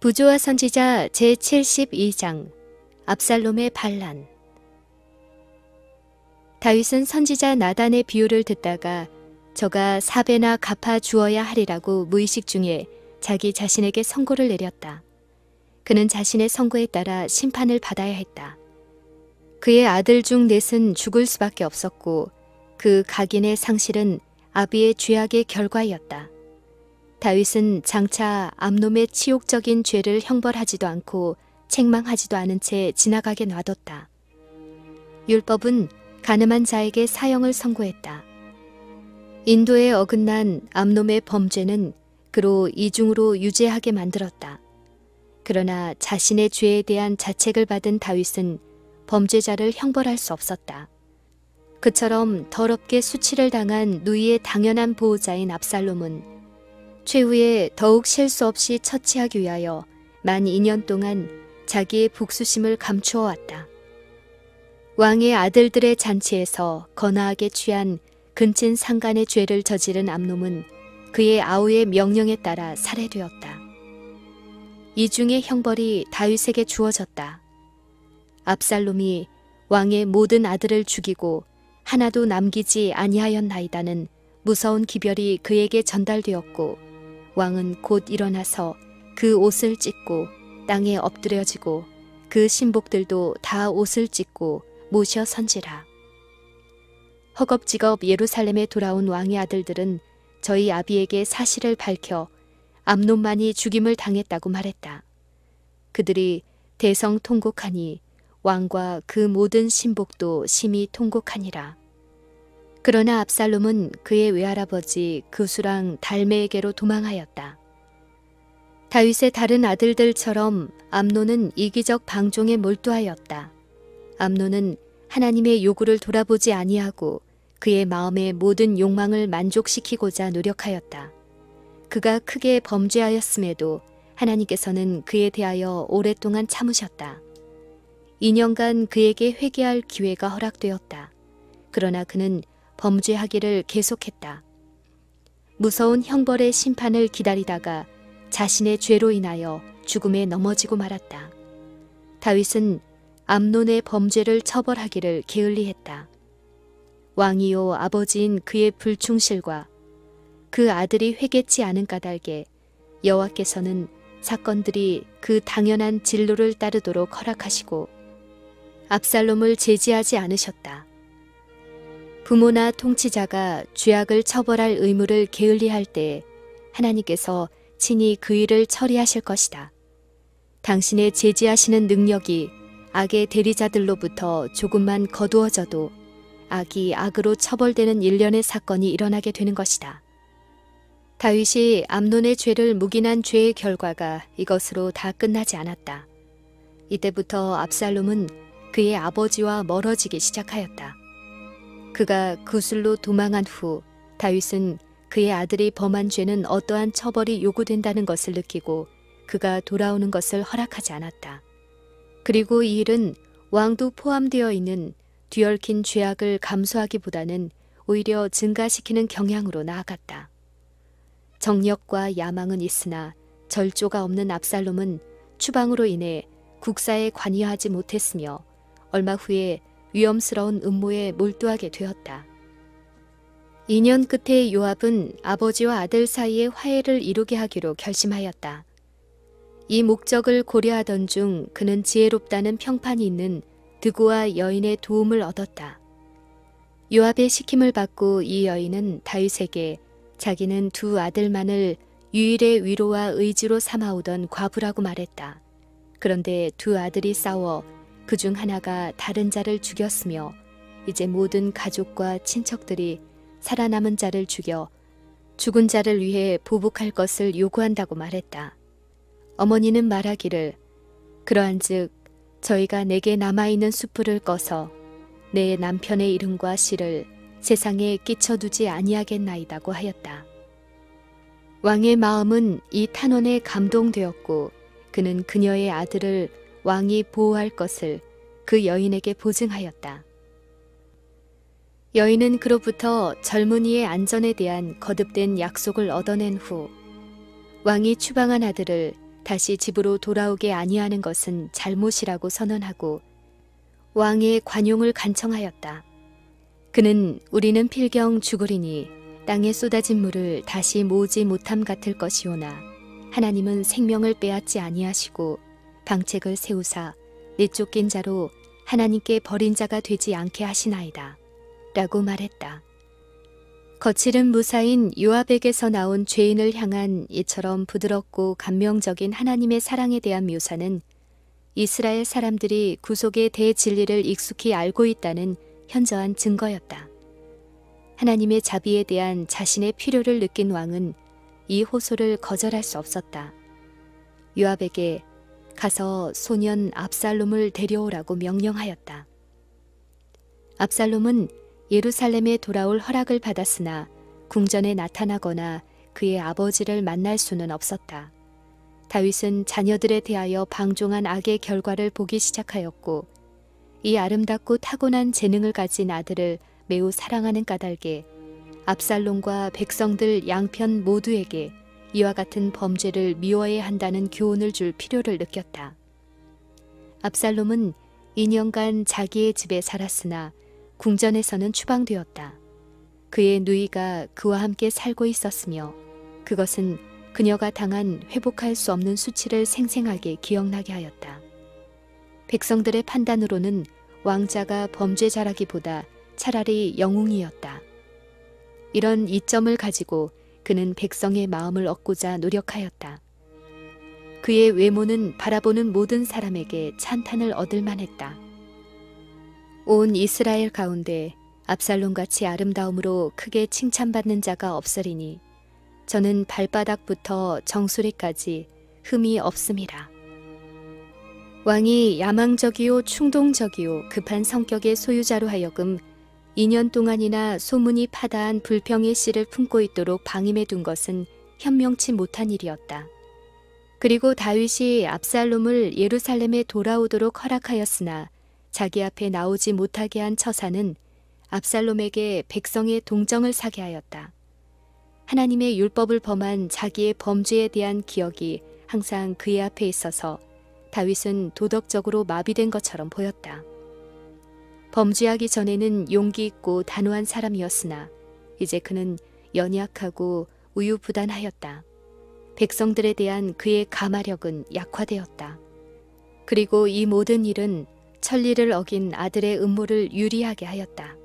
부조와 선지자 제72장 압살롬의 반란. 다윗은 선지자 나단의 비유를 듣다가 저가 4배나 갚아 주어야 하리라고 무의식 중에 자기 자신에게 선고를 내렸다. 그는 자신의 선고에 따라 심판을 받아야 했다. 그의 아들 중 넷은 죽을 수밖에 없었고 그 각인의 상실은 아비의 죄악의 결과였다. 다윗은 장차 암놈의 치욕적인 죄를 형벌하지도 않고 책망하지도 않은 채 지나가게 놔뒀다. 율법은 가늠한 자에게 사형을 선고했다. 인도에 어긋난 암놈의 범죄는 그로 이중으로 유죄하게 만들었다. 그러나 자신의 죄에 대한 자책을 받은 다윗은 범죄자를 형벌할 수 없었다. 그처럼 더럽게 수치를 당한 누이의 당연한 보호자인 압살롬은 최후에 더욱 실수 없이 처치하기 위하여 만 2년 동안 자기의 복수심을 감추어 왔다. 왕의 아들들의 잔치에서 거나하게 취한 근친 상간의 죄를 저지른 암놈은 그의 아우의 명령에 따라 살해되었다. 이 중의 형벌이 다윗에게 주어졌다. 압살롬이 왕의 모든 아들을 죽이고 하나도 남기지 아니하였나이다는 무서운 기별이 그에게 전달되었고 왕은 곧 일어나서 그 옷을 찢고 땅에 엎드려지고 그 신복들도 다 옷을 찢고 모셔 선지라. 허겁지겁 예루살렘에 돌아온 왕의 아들들은 저희 아비에게 사실을 밝혀 암논만이 죽임을 당했다고 말했다. 그들이 대성통곡하니 왕과 그 모든 신복도 심히 통곡하니라. 그러나 압살롬은 그의 외할아버지 그수랑 달메에게로 도망하였다. 다윗의 다른 아들들처럼 암논은 이기적 방종에 몰두하였다. 암논은 하나님의 요구를 돌아보지 아니하고 그의 마음의 모든 욕망을 만족시키고자 노력하였다. 그가 크게 범죄하였음에도 하나님께서는 그에 대하여 오랫동안 참으셨다. 2년간 그에게 회개할 기회가 허락되었다. 그러나 그는 범죄하기를 계속했다. 무서운 형벌의 심판을 기다리다가 자신의 죄로 인하여 죽음에 넘어지고 말았다. 다윗은 암논의 범죄를 처벌하기를 게을리했다. 왕이요 아버지인 그의 불충실과 그 아들이 회개치 않은 까닭에 여호와께서는 사건들이 그 당연한 진로를 따르도록 허락하시고 압살롬을 제지하지 않으셨다. 부모나 통치자가 죄악을 처벌할 의무를 게을리할 때 하나님께서 친히 그 일을 처리하실 것이다. 당신의 제지하시는 능력이 악의 대리자들로부터 조금만 거두어져도 악이 악으로 처벌되는 일련의 사건이 일어나게 되는 것이다. 다윗이 암논의 죄를 묵인한 죄의 결과가 이것으로 다 끝나지 않았다. 이때부터 압살롬은 그의 아버지와 멀어지기 시작하였다. 그가 구슬로 도망한 후 다윗은 그의 아들이 범한 죄는 어떠한 처벌이 요구된다는 것을 느끼고 그가 돌아오는 것을 허락하지 않았다. 그리고 이 일은 왕도 포함되어 있는 뒤얽힌 죄악을 감수하기보다는 오히려 증가시키는 경향으로 나아갔다. 정력과 야망은 있으나 절조가 없는 압살롬은 추방으로 인해 국사에 관여하지 못했으며 얼마 후에 위험스러운 음모에 몰두하게 되었다. 2년 끝에 요압은 아버지와 아들 사이에 화해를 이루게 하기로 결심하였다. 이 목적을 고려하던 중 그는 지혜롭다는 평판이 있는 드고와 여인의 도움을 얻었다. 요압의 시킴을 받고 이 여인은 다윗에게 자기는 두 아들만을 유일의 위로와 의지로 삼아오던 과부라고 말했다. 그런데 두 아들이 싸워 그중 하나가 다른 자를 죽였으며 이제 모든 가족과 친척들이 살아남은 자를 죽여 죽은 자를 위해 보복할 것을 요구한다고 말했다. 어머니는 말하기를 그러한즉 저희가 내게 남아있는 수풀을 꺼서 내 남편의 이름과 씨를 세상에 끼쳐두지 아니하겠나이다고 하였다. 왕의 마음은 이 탄원에 감동되었고 그는 그녀의 아들을 왕이 보호할 것을 그 여인에게 보증하였다. 여인은 그로부터 젊은이의 안전에 대한 거듭된 약속을 얻어낸 후 왕이 추방한 아들을 다시 집으로 돌아오게 아니하는 것은 잘못이라고 선언하고 왕의 관용을 간청하였다. 그는 우리는 필경 죽으리니 땅에 쏟아진 물을 다시 모으지 못함 같을 것이오나 하나님은 생명을 빼앗지 아니하시고 방책을 세우사 내쫓긴 자로 하나님께 버린 자가 되지 않게 하시나이다. 라고 말했다. 거칠은 무사인 요압에게서 나온 죄인을 향한 이처럼 부드럽고 감명적인 하나님의 사랑에 대한 묘사는 이스라엘 사람들이 구속의 대진리를 익숙히 알고 있다는 현저한 증거였다. 하나님의 자비에 대한 자신의 필요를 느낀 왕은 이 호소를 거절할 수 없었다. 요압에게 가서 소년 압살롬을 데려오라고 명령하였다. 압살롬은 예루살렘에 돌아올 허락을 받았으나 궁전에 나타나거나 그의 아버지를 만날 수는 없었다. 다윗은 자녀들에 대하여 방종한 악의 결과를 보기 시작하였고 이 아름답고 타고난 재능을 가진 아들을 매우 사랑하는 까닭에 압살롬과 백성들 양편 모두에게 이와 같은 범죄를 미워해야 한다는 교훈을 줄 필요를 느꼈다. 압살롬은 2년간 자기의 집에 살았으나 궁전에서는 추방되었다. 그의 누이가 그와 함께 살고 있었으며 그것은 그녀가 당한 회복할 수 없는 수치를 생생하게 기억나게 하였다. 백성들의 판단으로는 왕자가 범죄자라기보다 차라리 영웅이었다. 이런 이점을 가지고 그는 백성의 마음을 얻고자 노력하였다. 그의 외모는 바라보는 모든 사람에게 찬탄을 얻을 만했다. 온 이스라엘 가운데 압살롬같이 아름다움으로 크게 칭찬받는 자가 없으리니 저는 발바닥부터 정수리까지 흠이 없음이라. 왕이 야망적이요 충동적이요 급한 성격의 소유자로 하여금 2년 동안이나 소문이 파다한 불평의 씨를 품고 있도록 방임해 둔 것은 현명치 못한 일이었다. 그리고 다윗이 압살롬을 예루살렘에 돌아오도록 허락하였으나 자기 앞에 나오지 못하게 한 처사는 압살롬에게 백성의 동정을 사게 하였다. 하나님의 율법을 범한 자기의 범죄에 대한 기억이 항상 그의 앞에 있어서 다윗은 도덕적으로 마비된 것처럼 보였다. 범죄하기 전에는 용기 있고 단호한 사람이었으나 이제 그는 연약하고 우유부단하였다. 백성들에 대한 그의 가마력은 약화되었다. 그리고 이 모든 일은 천리를 어긴 아들의 음모를 유리하게 하였다.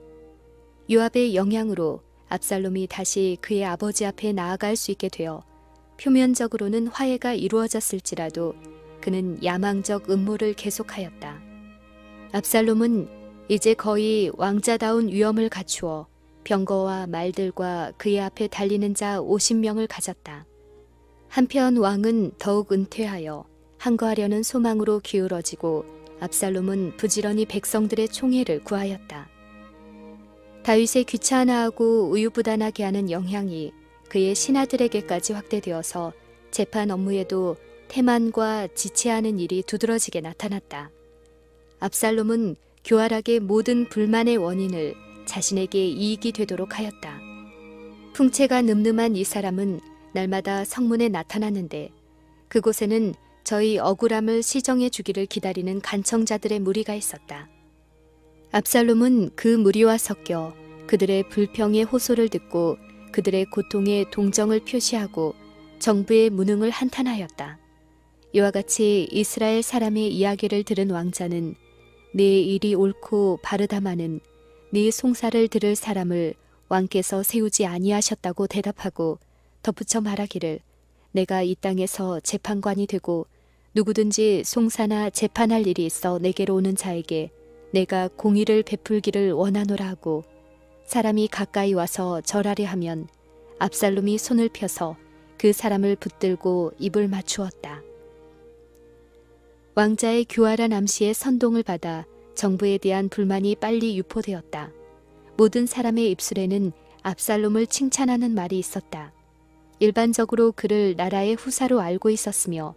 요압의 영향으로 압살롬이 다시 그의 아버지 앞에 나아갈 수 있게 되어 표면적으로는 화해가 이루어졌을지라도 그는 야망적 음모를 계속하였다. 압살롬은 이제 거의 왕자다운 위엄을 갖추어 병거와 말들과 그의 앞에 달리는 자 50명을 가졌다. 한편 왕은 더욱 은퇴하여 항거하려는 소망으로 기울어지고 압살롬은 부지런히 백성들의 총애를 구하였다. 다윗의 귀찮아하고 우유부단하게 하는 영향이 그의 신하들에게까지 확대되어서 재판 업무에도 태만과 지체하는 일이 두드러지게 나타났다. 압살롬은 교활하게 모든 불만의 원인을 자신에게 이익이 되도록 하였다. 풍채가 늠름한 이 사람은 날마다 성문에 나타났는데 그곳에는 저희 억울함을 시정해 주기를 기다리는 간청자들의 무리가 있었다. 압살롬은 그 무리와 섞여 그들의 불평의 호소를 듣고 그들의 고통에 동정을 표시하고 정부의 무능을 한탄하였다. 이와 같이 이스라엘 사람의 이야기를 들은 왕자는 네 일이 옳고 바르다마는 네 송사를 들을 사람을 왕께서 세우지 아니하셨다고 대답하고 덧붙여 말하기를 내가 이 땅에서 재판관이 되고 누구든지 송사나 재판할 일이 있어 내게로 오는 자에게 내가 공의를 베풀기를 원하노라 하고 사람이 가까이 와서 절하려 하면 압살롬이 손을 펴서 그 사람을 붙들고 입을 맞추었다. 왕자의 교활한 암시에 선동을 받아 정부에 대한 불만이 빨리 유포되었다. 모든 사람의 입술에는 압살롬을 칭찬하는 말이 있었다. 일반적으로 그를 나라의 후사로 알고 있었으며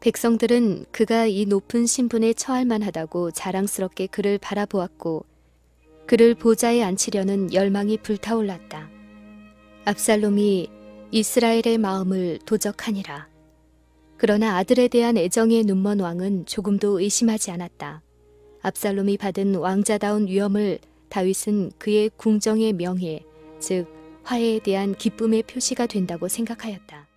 백성들은 그가 이 높은 신분에 처할 만하다고 자랑스럽게 그를 바라보았고 그를 보좌에 앉히려는 열망이 불타올랐다. 압살롬이 이스라엘의 마음을 도적하니라. 그러나 아들에 대한 애정에 눈먼 왕은 조금도 의심하지 않았다. 압살롬이 받은 왕자다운 위엄을 다윗은 그의 궁정의 명예, 즉 화해에 대한 기쁨의 표시가 된다고 생각하였다.